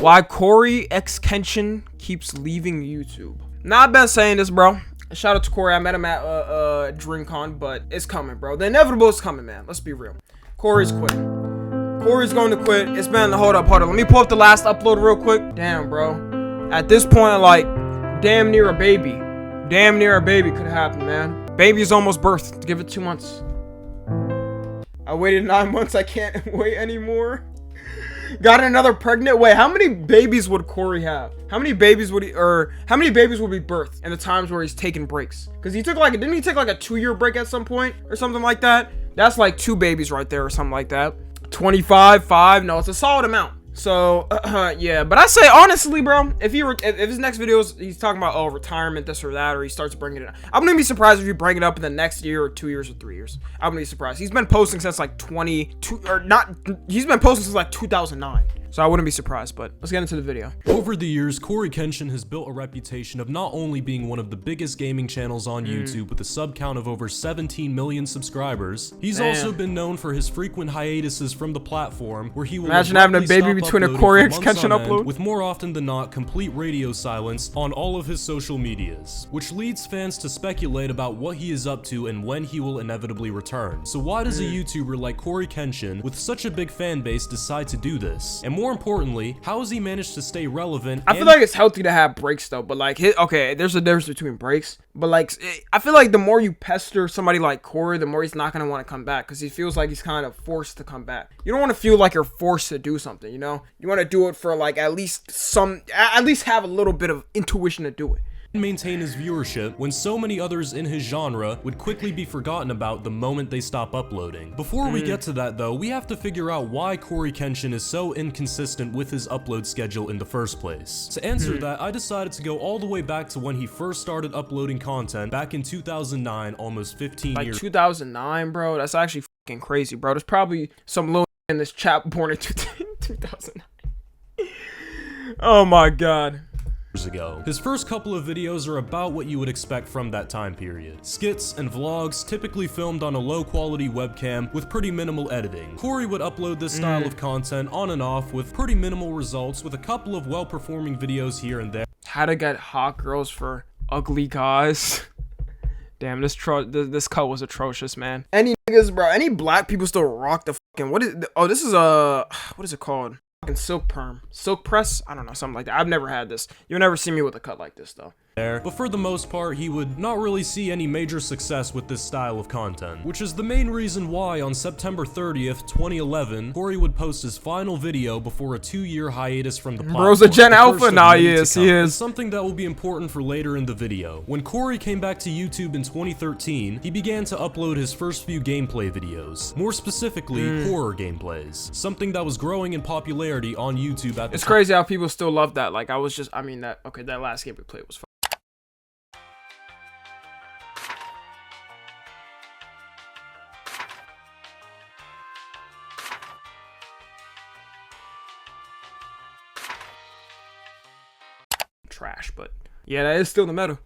Why CoryxKenshin keeps leaving YouTube. Not been saying this, bro. Shout out to Cory. I met him at DreamCon, but it's coming, bro. The inevitable is coming, man. Let's be real. Cory's quitting. Cory's going to quit. It's been hold up. Let me pull up the last upload real quick. Damn, bro. At this point, like, damn near a baby. Damn near a baby could happen, man. Baby's almost birthed. Give it 2 months. I waited 9 months. I can't wait anymore. Got another pregnant. Wait, how many babies would Cory have? How many babies would he, or how many babies would be birthed in the times where he's taking breaks? Because he took like, didn't he take like a 2-year break at some point or something like that? That's like 2 babies right there or something like that. 25, 5. No, it's a solid amount. So, yeah, but I say honestly, bro, if his next videos, he's talking about, oh, retirement, this or that, or he starts bringing it up. I wouldn't be surprised if you bring it up in the next year or 2 years or 3 years. I wouldn't be surprised. He's been posting since like he's been posting since like 2009. So I wouldn't be surprised, but let's get into the video. Over the years, CoryxKenshin has built a reputation of not only being one of the biggest gaming channels on YouTube with a sub count of over 17 million subscribers, he's also been known for his frequent hiatuses from the platform, where he will imagine having a baby between a CoryxKenshin upload, with more often than not complete radio silence on all of his social medias, which leads fans to speculate about what he is up to and when he will inevitably return. So why does a YouTuber like CoryxKenshin with such a big fan base decide to do this? And more importantly, how has he managed to stay relevant? I feel like it's healthy to have breaks though, but like, okay, there's a difference between breaks, but like, I feel like the more you pester somebody like Cory, the more he's not going to want to come back, because he feels like he's kind of forced to come back. You don't want to feel like you're forced to do something, you know? You want to do it for like at least have a little bit of intuition to do it. Maintain his viewership when so many others in his genre would quickly be forgotten about the moment they stop uploading. Before we get to that though, we have to figure out why CoryxKenshin is so inconsistent with his upload schedule in the first place. To answer that, I decided to go all the way back to when he first started uploading content back in 2009, almost 15 years. Like 2009, bro? That's actually fucking crazy, bro. There's probably some little in this chat born in 2009. Oh my god. Ago. His first couple of videos are about what you would expect from that time period. Skits and vlogs, typically filmed on a low-quality webcam with pretty minimal editing. Cory would upload this style of content on and off with pretty minimal results, with a couple of well-performing videos here and there. How to get hot girls for ugly guys. Damn, this cut was atrocious, man. Any niggas, bro, any black people still rock the fucking, this is a, what is it called? Silk press, I don't know, something like that. I've never had this. You'll never see me with a cut like this though. But for the most part, he would not really see any major success with this style of content, which is the main reason why on September 30th, 2011, Cory would post his final video before a 2-year hiatus from the platform. Bro's a Gen Alpha? Nah, he is. Something that will be important for later in the video. When Cory came back to YouTube in 2013, he began to upload his first few gameplay videos, more specifically horror gameplays, something that was growing in popularity on YouTube at the time. It's crazy how people still love that. Like, that last game we played was trash, but yeah, that is still the meta.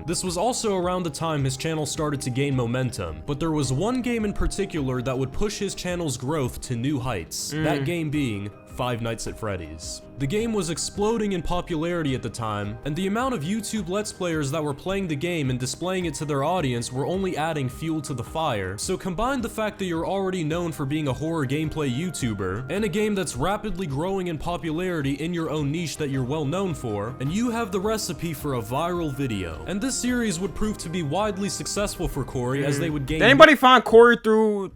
This was also around the time his channel started to gain momentum, but there was one game in particular that would push his channel's growth to new heights. That game being Five Nights at Freddy's. The game was exploding in popularity at the time, and the amount of YouTube Let's Players that were playing the game and displaying it to their audience were only adding fuel to the fire. So combine the fact that you're already known for being a horror gameplay YouTuber, and a game that's rapidly growing in popularity in your own niche that you're well known for, and you have the recipe for a viral video. And this series would prove to be widely successful for Cory as they would gain— Did anybody find Cory through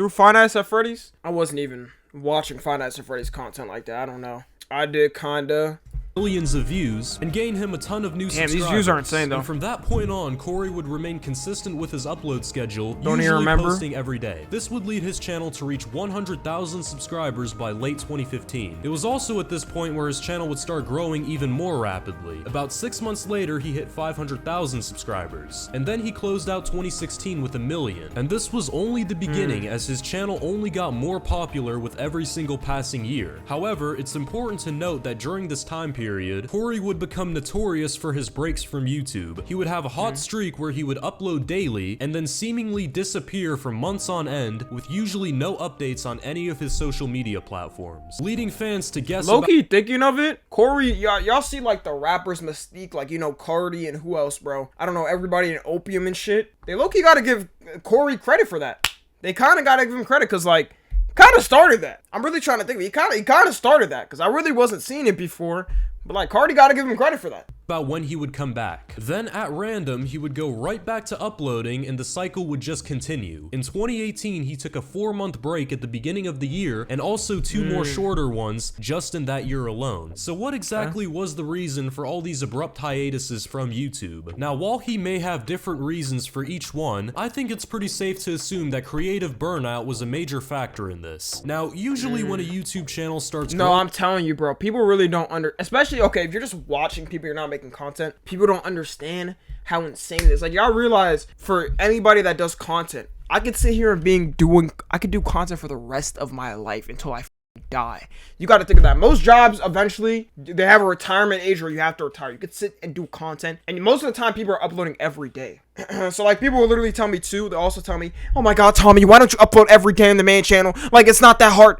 Five Nights at Freddy's? I wasn't even watching Five Nights at Freddy's content like that. I don't know. I did kinda. Millions of views and gain him a ton of new subscribers. These views are insane though. And from that point on, Cory would remain consistent with his upload schedule, Don't usually even remember. posting every day. This would lead his channel to reach 100,000 subscribers by late 2015. It was also at this point where his channel would start growing even more rapidly. About 6 months later, he hit 500,000 subscribers, and then he closed out 2016 with 1 million. And this was only the beginning, as his channel only got more popular with every single passing year. However, it's important to note that during this time period, period, Cory would become notorious for his breaks from YouTube. He would have a hot streak where he would upload daily and then seemingly disappear for months on end with usually no updates on any of his social media platforms, leading fans to guess low-key thinking of it, Cory, y'all see like the rappers Mystique, like, you know, Cardi and who else, bro? I don't know, everybody in Opium and shit. They low-key gotta give Cory credit for that. They kind of gotta give him credit because, like, kind of started that. I'm really trying to think. He kind of started that because I really wasn't seeing it before. But like, Cardi gotta give him credit for that. About when he would come back. Then at random, he would go right back to uploading and the cycle would just continue. In 2018, he took a 4-month break at the beginning of the year and also 2 more shorter ones just in that year alone. So what exactly was the reason for all these abrupt hiatuses from YouTube? Now, while he may have different reasons for each one, I think it's pretty safe to assume that creative burnout was a major factor in this. Now, usually when a YouTube channel starts No, I'm telling you, bro, people really don't especially, okay, if you're just watching people, you're not making content, people don't understand how insane it is. Like, y'all realize, for anybody that does content, I could sit here and I could do content for the rest of my life until I die. You got to think of that. Most jobs, eventually, they have a retirement age where you have to retire. You could sit and do content, and most of the time, people are uploading every day. So, like, people will literally tell me, too, they also tell me, oh my god, Tommy, why don't you upload every day on the main channel? Like, it's not that hard.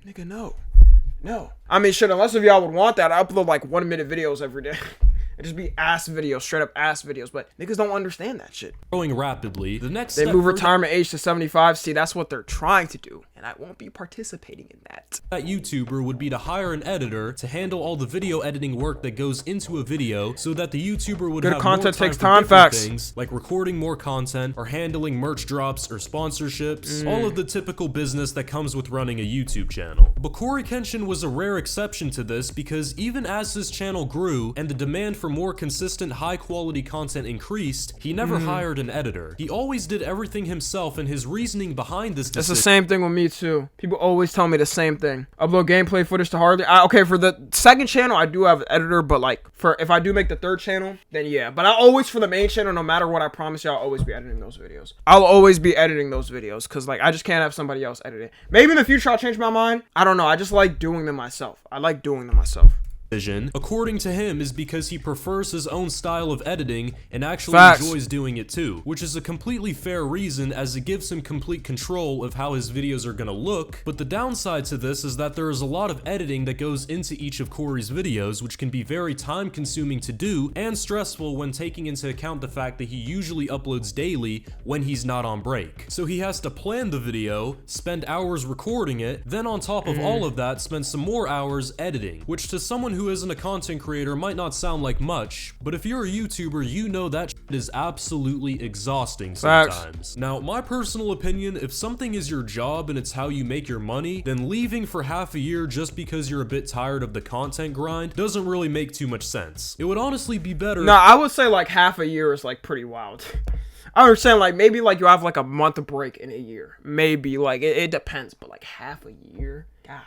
Nigga, no. I mean, shit, unless if y'all would want that, I upload like 1-minute videos every day. It just be ass videos, straight up ass videos, but niggas don't understand that shit. Growing rapidly, the next they step move retirement age to 75. See, that's what they're trying to do, and I won't be participating in that. That YouTuber would be to hire an editor to handle all the video editing work that goes into a video, so that the YouTuber would Good have content more time takes for time, different facts. things, like recording more content or handling merch drops or sponsorships, all of the typical business that comes with running a YouTube channel. But CoryxKenshin was a rare exception to this because even as his channel grew and the demand for more consistent high-quality content increased, he never hired an editor. He always did everything himself, and his reasoning behind this decision— It's the same thing with me too. People always tell me the same thing. Upload gameplay footage to Harley. Okay, for the second channel, I do have an editor, but like, if I do make the third channel, then yeah. But I always, for the main channel, no matter what, I promise you, I'll always be editing those videos. I'll always be editing those videos, because like, I just can't have somebody else edit it. Maybe in the future, I'll change my mind. I don't know. I just like doing them myself. I like doing them myself. According to him, is because he prefers his own style of editing and actually enjoys doing it too, which is a completely fair reason as it gives him complete control of how his videos are gonna look. But the downside to this is that there is a lot of editing that goes into each of Cory's videos, which can be very time consuming to do and stressful when taking into account the fact that he usually uploads daily when he's not on break. So he has to plan the video, spend hours recording it, then on top of all of that, spend some more hours editing, which to someone who isn't a content creator might not sound like much, but if you're a YouTuber, you know that shit is absolutely exhausting sometimes. Now, my personal opinion, if something is your job and it's how you make your money, then leaving for half a year just because you're a bit tired of the content grind doesn't really make too much sense. It would honestly be better— No, I would say like half a year is like pretty wild. I understand, like, maybe like you have like a month of break in a year. Maybe, like, it depends, but like half a year? God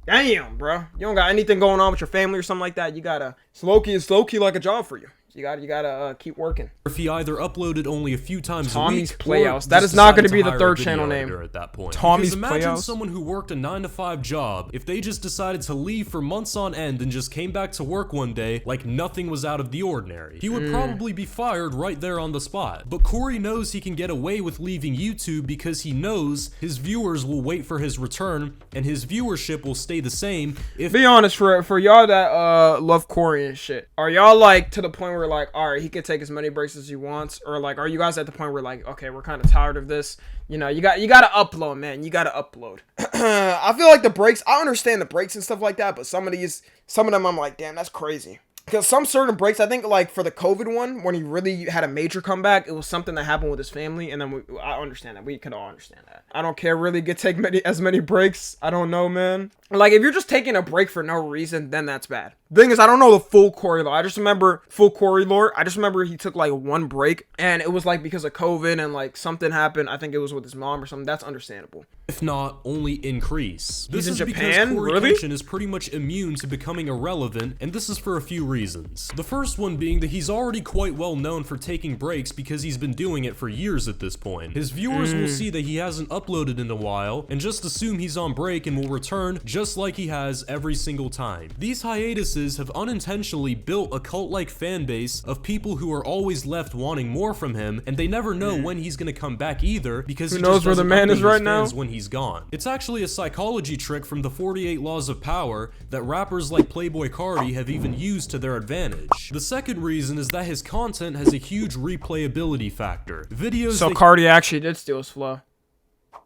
damn, bro. You don't got anything going on with your family or something like that. You gotta, it's low-key like a job for you. You gotta keep working. If he either uploaded only a few times Tommy's a week, Playhouse. or That just is not decided gonna be to the hire third a channel video name. editor at that point. Tommy's Because imagine Playhouse. someone who worked a 9-to-5 job, if they just decided to leave for months on end and just came back to work one day like nothing was out of the ordinary. He would probably be fired right there on the spot. But Cory knows he can get away with leaving YouTube because he knows his viewers will wait for his return and his viewership will stay the same if— Be honest, for y'all that love Cory and shit, are y'all like to the point where like, all right, he can take as many breaks as he wants, or like, are you guys at the point where like, okay, we're kind of tired of this? You know, you gotta upload, man. You gotta upload. I feel like the breaks, I understand the breaks and stuff like that, but some of them I'm like, damn, that's crazy. Because some certain breaks, I think like for the COVID one, when he really had a major comeback, it was something that happened with his family, and then I understand that. We can all understand that. I don't care really take as many breaks. I don't know, man. Like, if you're just taking a break for no reason, then that's bad. Thing is, I don't know the full Cory lore. I just remember full Cory lore. I just remember he took like one break, and it was like because of COVID and like something happened. I think it was with his mom or something. That's understandable. If not, only increase. This He's is in Japan? because Really? CoryKenshin is pretty much immune to becoming irrelevant, and this is for a few reasons. The first one being that he's already quite well known for taking breaks because he's been doing it for years at this point. His viewers will see that he hasn't uploaded in a while, and just assume he's on break and will return just like he has every single time. These hiatuses have unintentionally built a cult-like fan base of people who are always left wanting more from him, and they never know when he's gonna come back either, because Who he knows just where the doesn't man update is right his now? fans when he's gone. It's actually a psychology trick from the 48 Laws of Power that rappers like Playboy Cardi have even used to their advantage. The second reason is that his content has a huge replayability factor. Videos So that Cardi actually did steal his flow.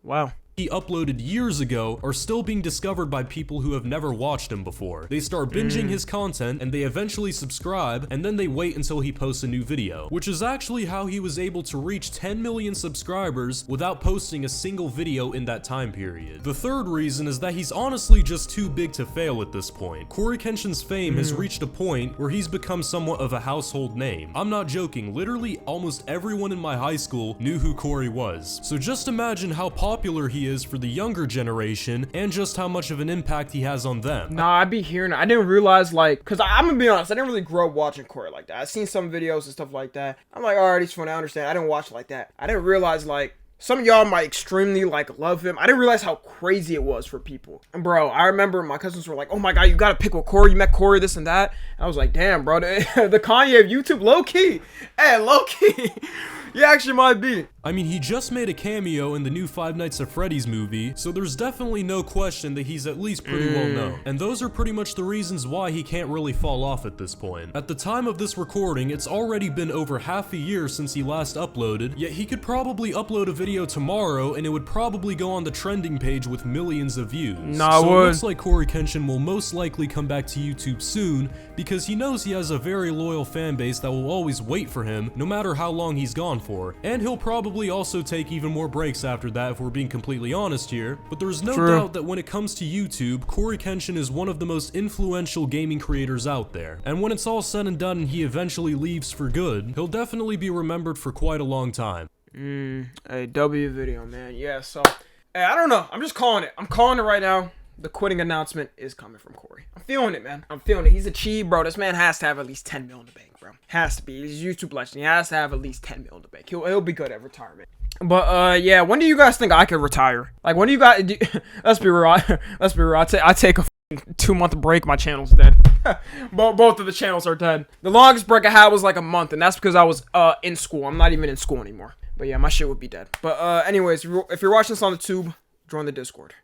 Wow. he uploaded years ago are still being discovered by people who have never watched him before. They start binging his content, and they eventually subscribe, and then they wait until he posts a new video, which is actually how he was able to reach 10 million subscribers without posting a single video in that time period. The third reason is that he's honestly just too big to fail at this point. CoryKenshin's fame has reached a point where he's become somewhat of a household name. I'm not joking, literally almost everyone in my high school knew who Cory was. So just imagine how popular he is for the younger generation, and just how much of an impact he has on them. Nah, I be hearing it. I didn't realize, like, cause I'm gonna be honest, I didn't really grow up watching Cory like that. I seen some videos and stuff like that. I'm like, alright, he's funny, I understand. I didn't watch it like that. I didn't realize, like, some of y'all might extremely, like, love him. I didn't realize how crazy it was for people. And bro, I remember my cousins were like, oh my god, you gotta pick with Cory, you met Cory, this and that. And I was like, damn, bro, the Kanye of YouTube, low-key. Hey, low-key. You actually might be. I mean, he just made a cameo in the new Five Nights at Freddy's movie, so there's definitely no question that he's at least pretty well known. And those are pretty much the reasons why he can't really fall off at this point. At the time of this recording, it's already been over half a year since he last uploaded, yet he could probably upload a video tomorrow and it would probably go on the trending page with millions of views. Nah, it so would. it looks like CoryKenshin will most likely come back to YouTube soon, because he knows he has a very loyal fan base that will always wait for him, no matter how long he's gone for. And he'll probably also take even more breaks after that if we're being completely honest here. But there's no doubt that when it comes to YouTube, CoryKenshin is one of the most influential gaming creators out there. And when it's all said and done and he eventually leaves for good, he'll definitely be remembered for quite a long time. A W video, man. Yeah, so, hey, I don't know. I'm just calling it. I'm calling it right now. The quitting announcement is coming from Cory. I'm feeling it, man. I'm feeling it. He's a cheat, bro. This man has to have at least 10 mil in the bank, bro. Has to be. He's a YouTube legend. He has to have at least 10 mil in the bank. He'll be good at retirement. But, yeah, when do you guys think I could retire? Like, when do you guys... let's be real. Let's be real. I take a 2-month break, my channel's dead. Both of the channels are dead. The longest break I had was like a month, and that's because I was in school. I'm not even in school anymore. But, yeah, my shit would be dead. But, anyways, if you're watching this on the tube, join the Discord.